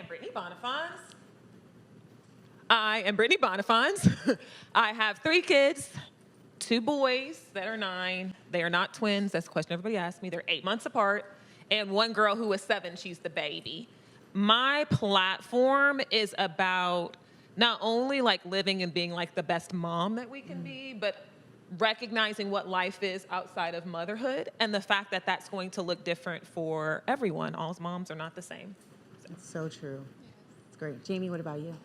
am Brittany Bonnafons. I have 3 kids, 2 boys that are 9. They are not twins. That's the question everybody asks me. They're 8 months apart. And 1 girl who is 7. She's the baby. My platform is about not only like living and being like the best mom that we can be, but recognizing what life is outside of motherhood and the fact that that's going to look different for everyone. All moms are not the same. It's so true. It's great. Jamie, what about you?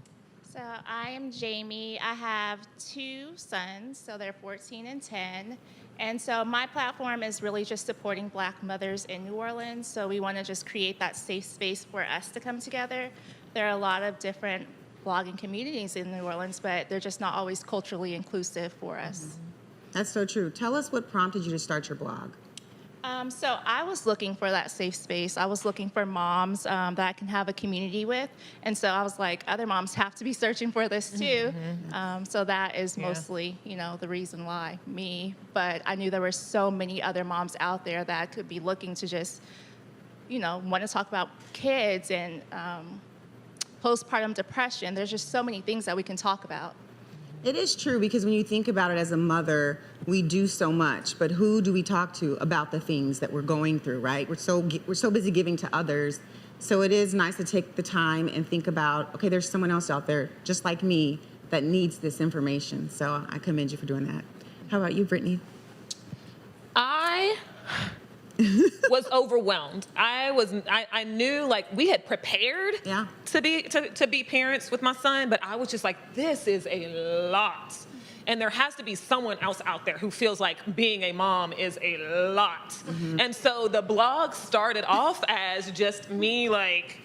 So I am Jamie. I have 2 sons, so they're 14 and 10. And so my platform is really just supporting Black mothers in New Orleans. So we want to just create that safe space for us to come together. There are a lot of different blogging communities in New Orleans, but they're just not always culturally inclusive for us. That's so true. Tell us what prompted you to start your blog. So I was looking for that safe space. I was looking for moms that I can have a community with. And so I was like, other moms have to be searching for this too. So that is mostly, the reason why, me. But I knew there were so many other moms out there that could be looking to just, want to talk about kids and postpartum depression. There's just so many things that we can talk about. It is true, because when you think about it as a mother, we do so much, but who do we talk to about the things that we're going through, right? We're so busy giving to others. So it is nice to take the time and think about, okay, there's someone else out there just like me that needs this information. So I commend you for doing that. How about you, Brittany? I was overwhelmed. I knew, like, we had prepared to be parents with my son, but I was just like, this is a lot. And there has to be someone else out there who feels like being a mom is a lot. And so the blog started off as just me like,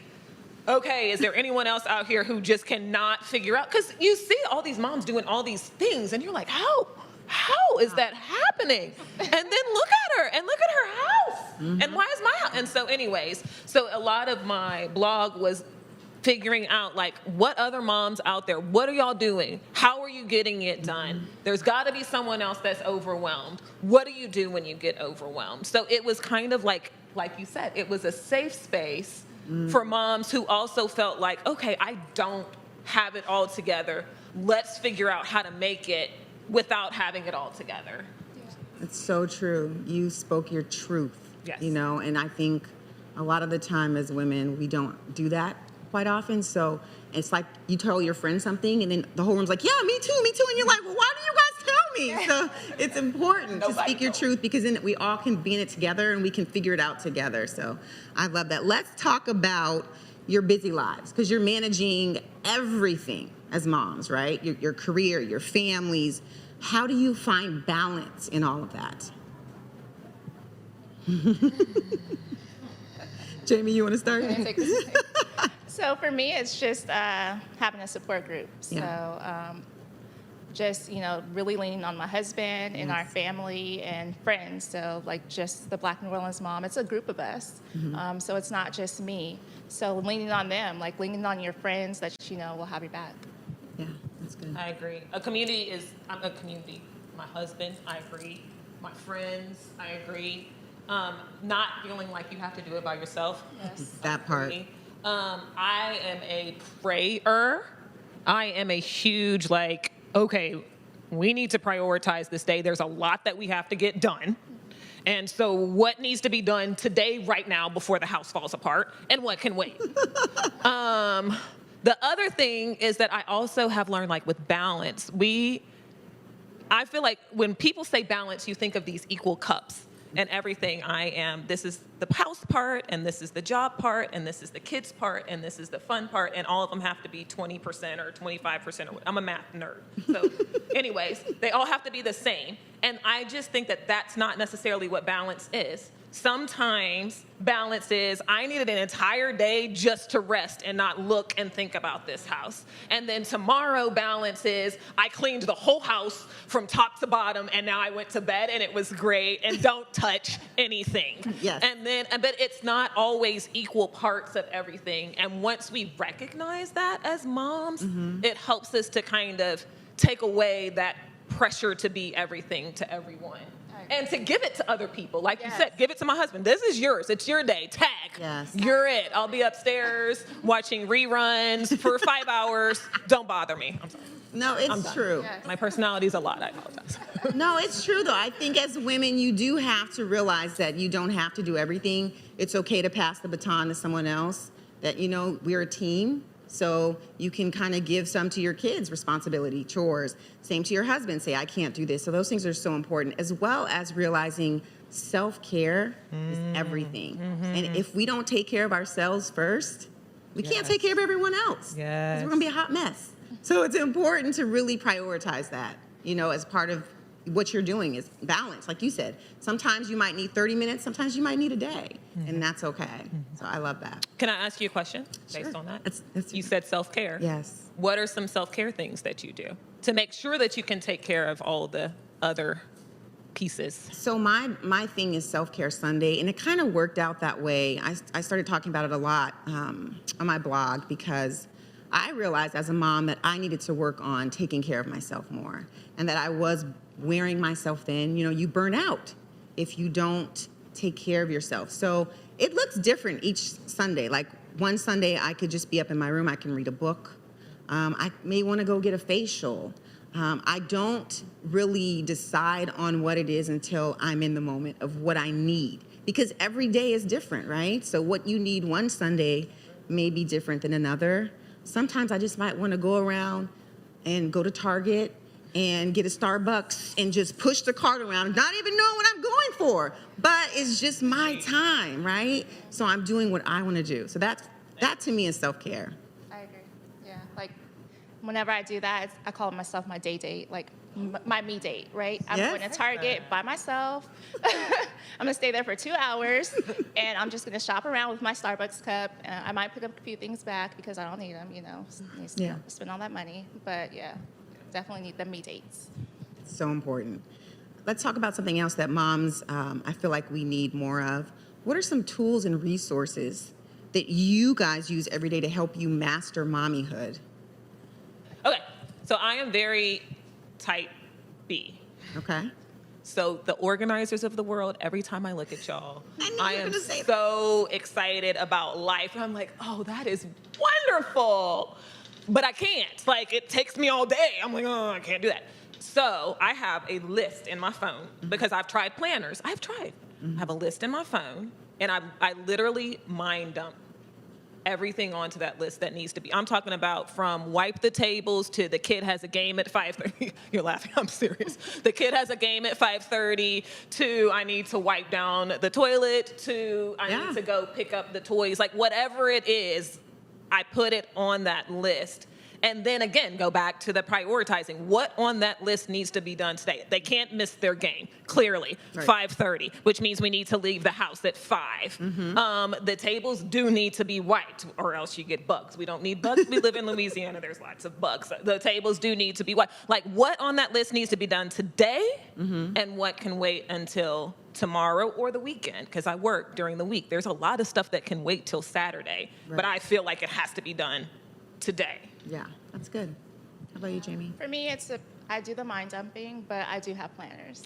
okay, is there anyone else out here who just cannot figure out? Because you see all these moms doing all these things, and you're like, how is that happening? And then look at her, and look at her house. And why is my house? And so anyways, so a lot of my blog was figuring out, like, what other moms out there, what are y'all doing? How are you getting it done? There's got to be someone else that's overwhelmed. What do you do when you get overwhelmed? So it was kind of like you said, it was a safe space for moms who also felt like, okay, I don't have it all together. Let's figure out how to make it without having it all together. It's so true. You spoke your truth, and I think a lot of the time as women, we don't do that quite often. So it's like you tell your friend something, and then the whole room's like, yeah, me too. And you're like, well, why do you guys tell me? So it's important to speak your truth, because then we all can be in it together and we can figure it out together. So I love that. Let's talk about your busy lives, because you're managing everything as moms, right? Your career, your families. How do you find balance in all of that? Jamie, you want to start? So for me, it's just having a support group. So just, really leaning on my husband and our family and friends. So like just the Black New Orleans Mom, it's a group of us. So it's not just me. So leaning on them, like leaning on your friends that, will have your back. Yeah, that's good. I agree. I'm a community. My husband, I agree. My friends, I agree. Not feeling like you have to do it by yourself. Yes. That part. I am a prayer. I am a huge, okay, we need to prioritize this day. There's a lot that we have to get done. And so what needs to be done today, right now, before the house falls apart, and what can wait? The other thing is that I also have learned, with balance, I feel like when people say balance, you think of these equal cups and everything. This is the house part, and this is the job part, and this is the kids part, and this is the fun part, and all of them have to be 20% or 25%. I'm a math nerd. So anyways, they all have to be the same. And I just think that that's not necessarily what balance is. Sometimes balance is, I needed an entire day just to rest and not look and think about this house. And then tomorrow balance is, I cleaned the whole house from top to bottom, and now I went to bed and it was great, and don't touch anything. Yes. But it's not always equal parts of everything. And once we recognize that as moms, it helps us to kind of take away that pressure to be everything to everyone. and to give it to other people. Like you said, give it to my husband. This is yours. It's your day. Tag. Yes. You're it. I'll be upstairs watching reruns for 5 hours. Don't bother me. I'm sorry. No, it's true. Yes. My personality is a lot. I apologize. No, it's true, though. I think as women, you do have to realize that you don't have to do everything. It's okay to pass the baton to someone else, that, we're a team. So you can kind of give some to your kids, responsibility, chores. Same to your husband, say, I can't do this. So those things are so important, as well as realizing self-care is everything. And if we don't take care of ourselves first, we can't take care of everyone else. Yes. Because we're going to be a hot mess. So it's important to really prioritize that, as part of what you're doing is balance. Like you said, sometimes you might need 30 minutes, sometimes you might need a day, and that's okay. So I love that. Can I ask you a question based on that? You said self-care. Yes. What are some self-care things that you do to make sure that you can take care of all the other pieces? So my thing is Self-Care Sunday, and it kind of worked out that way. I started talking about it a lot on my blog because I realized as a mom that I needed to work on taking care of myself more, and that I was wearing myself thin. You burn out if you don't take care of yourself. So it looks different each Sunday. Like one Sunday I could just be up in my room, I can read a book. I may want to go get a facial. I don't really decide on what it is until I'm in the moment of what I need, because every day is different, right? So what you need one Sunday may be different than another. Sometimes I just might want to go around and go to Target and get a Starbucks and just push the cart around, not even knowing what I'm going for. But it's just my time, right? So I'm doing what I want to do. So that to me is self-care. I agree. Yeah. Like, whenever I do that, I call myself my day date, like my me date, right? I'm going to Target by myself. I'm going to stay there for 2 hours, and I'm just going to shop around with my Starbucks cup. I might pick up a few things back because I don't need them, spend all that money. But, yeah, definitely need the me dates. So important. Let's talk about something else that moms, I feel like we need more of. What are some tools and resources that you guys use every day to help you master mommyhood? Okay, so I am very type B. Okay. So the organizers of the world, every time I look at y'all, I am so excited about life. And I'm like, oh, that is wonderful. But I can't. Like, it takes me all day. I'm like, oh, I can't do that. So I have a list in my phone because I've tried planners. I have a list in my phone, and I literally mind dump everything onto that list that needs to be. I'm talking about from wipe the tables to the kid has a game at 5:30. You're laughing, I'm serious. The kid has a game at 5:30 to I need to wipe down the toilet to I need to go pick up the toys. Like whatever it is, I put it on that list. And then again, go back to the prioritizing. What on that list needs to be done today? They can't miss their game, clearly, 5:30, which means we need to leave the house at 5. The tables do need to be wiped, or else you get bugs. We don't need bugs. We live in Louisiana. There's lots of bugs. The tables do need to be wiped. Like, what on that list needs to be done today, and what can wait until tomorrow or the weekend? Because I work during the week. There's a lot of stuff that can wait till Saturday, but I feel like it has to be done today. Yeah, that's good. How about you, Jamie? For me, I do the mind dumping, but I do have planners.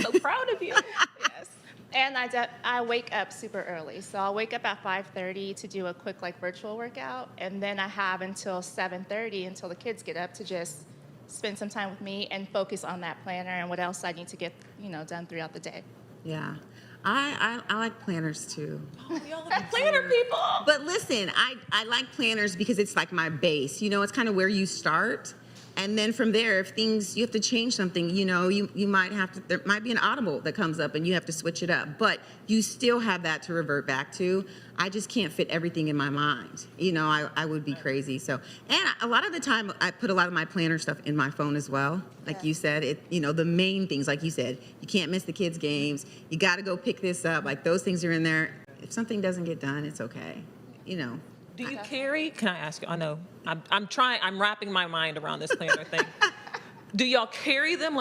So proud of you. Yes. And I wake up super early. So I'll wake up at 5:30 to do a quick virtual workout. And then I have until 7:30 until the kids get up to just spend some time with me and focus on that planner and what else I need to get, done throughout the day. Yeah. I like planners too. Oh, we all are planner people. But listen, I like planners because it's like my base. It's kind of where you start. And then from there, if you have to change something, you might have to, there might be an audible that comes up and you have to switch it up. But you still have that to revert back to. I just can't fit everything in my mind. I would be crazy. So, and a lot of the time, I put a lot of my planner stuff in my phone as well. Like you said, the main things, like you said, you can't miss the kids' games. You got to go pick this up. Like those things are in there. If something doesn't get done, it's okay. Do you carry? Can I ask you? I know I'm wrapping my mind around this planner thing. Do y'all carry them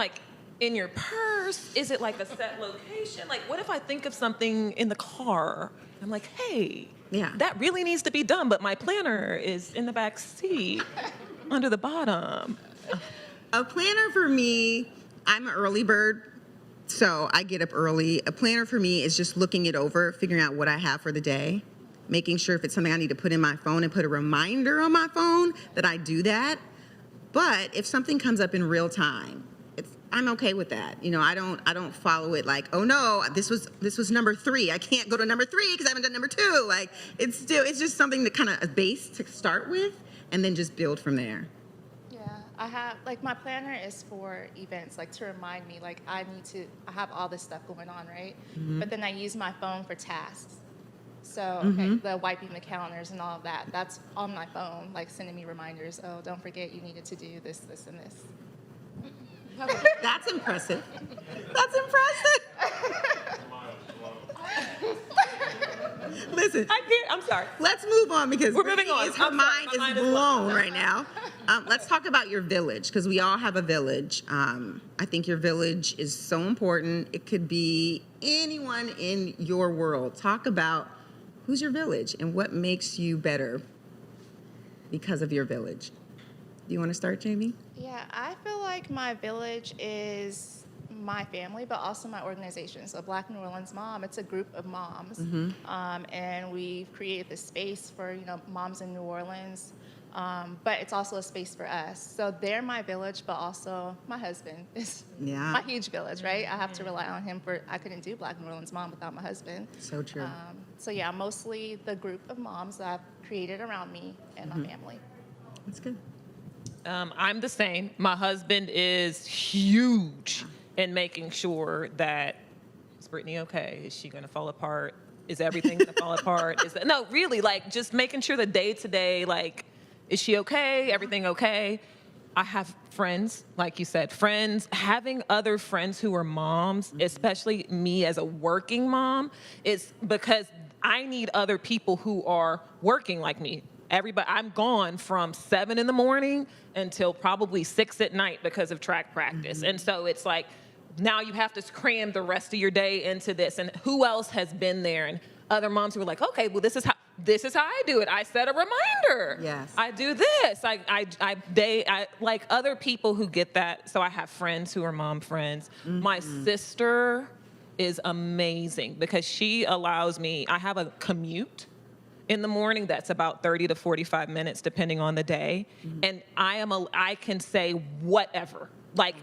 in your purse? Is it like a set location? Like, what if I think of something in the car? I'm like, hey, that really needs to be done, but my planner is in the back seat under the bottom. A planner for me, I'm an early bird. So I get up early. A planner for me is just looking it over, figuring out what I have for the day, making sure if it's something I need to put in my phone and put a reminder on my phone that I do that. But if something comes up in real time, I'm okay with that. You know, I don't follow it like, oh no, this was number 3. I can't go to number 3 because I haven't done number 2. Like it's just something to kind of a base to start with, and then just build from there. I have, like, my planner is for events, like, to remind me, like, I have all this stuff going on, right? Mm-hmm. But then I use my phone for tasks. So, okay, the wiping the counters and all of that, that's on my phone, like, sending me reminders, oh, don't forget you needed to do this, this, and this. That's impressive. That's impressive. Listen, I'm sorry. Let's move on because we're moving on. Her mind is blown right now. Let's talk about your village because we all have a village. I think your village is so important. It could be anyone in your world. Talk about who's your village and what makes you better because of your village. Do you want to start, Jamie? Yeah, I feel like my village is my family, but also my organization. So Black New Orleans Mom, it's a group of moms. And we've created this space for, moms in New Orleans. But it's also a space for us. So they're my village, but also my husband is my huge village, right? I have to rely on him I couldn't do Black New Orleans Mom without my husband. So true. So yeah, mostly the group of moms that I've created around me and my family. That's good. I'm the same. My husband is huge in making sure that, is Brittany okay? Is she going to fall apart? Is everything going to fall apart? No, really, like just making sure the day to day, like, is she okay? Everything okay? I have friends, like you said, having other friends who are moms, especially me as a working mom, is because I need other people who are working like me. I'm gone from 7 in the morning until probably 6 at night because of track practice. And so it's like, now you have to cram the rest of your day into this. And who else has been there? And other moms who are like, okay, well, this is how I do it. I set a reminder. Yes. I do this. I like other people who get that. So I have friends who are mom friends. My sister is amazing because she allows me, I have a commute in the morning that's about 30 to 45 minutes depending on the day. And I can say whatever. Like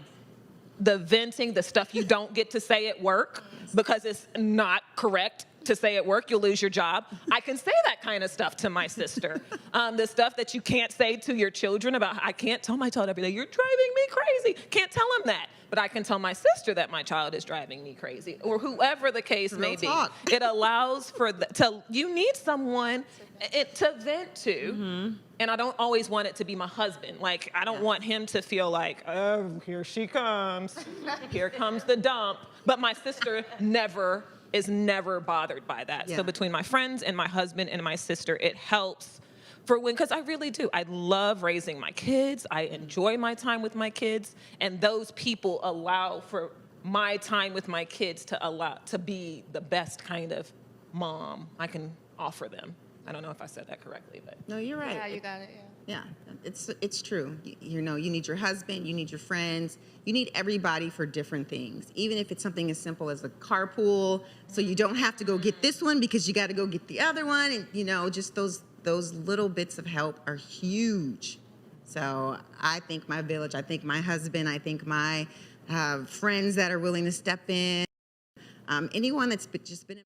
the venting, the stuff you don't get to say at work because it's not correct to say at work, you'll lose your job. I can say that kind of stuff to my sister. The stuff that you can't say to your children about, I can't tell my child every day, you're driving me crazy. Can't tell him that. But I can tell my sister that my child is driving me crazy, or whoever the case may be. It allows for you need someone to vent to, and I don't always want it to be my husband. Like I don't want him to feel like, oh, here she comes, here comes the dump. But my sister is never bothered by that. So between my friends and my husband and my sister, it helps. Because I really do. I love raising my kids. I enjoy my time with my kids. And those people allow for my time with my kids to be the best kind of mom I can offer them. I don't know if I said that correctly, but. No, you're right. Yeah, you got it, yeah. It's true. You need your husband, you need your friends, you need everybody for different things. Even if it's something as simple as a carpool, so you don't have to go get this one because you got to go get the other one. And, just those little bits of help are huge. So I think my village, I think my husband, I think my friends that are willing to step in, anyone that's just been in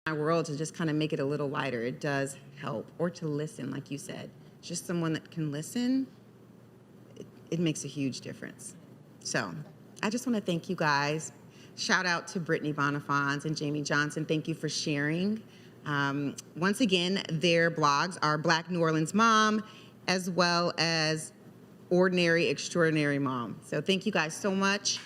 my world to just kind of make it a little lighter. It does help. Or to listen, like you said. Just someone that can listen, it makes a huge difference. So I just want to thank you guys. Shout out to Brittany Bonnafons and Jamie Johnson. Thank you for sharing. Once again, their blogs are Black New Orleans Mom as well as Ordinary Extraordinary Mom. So thank you guys so much.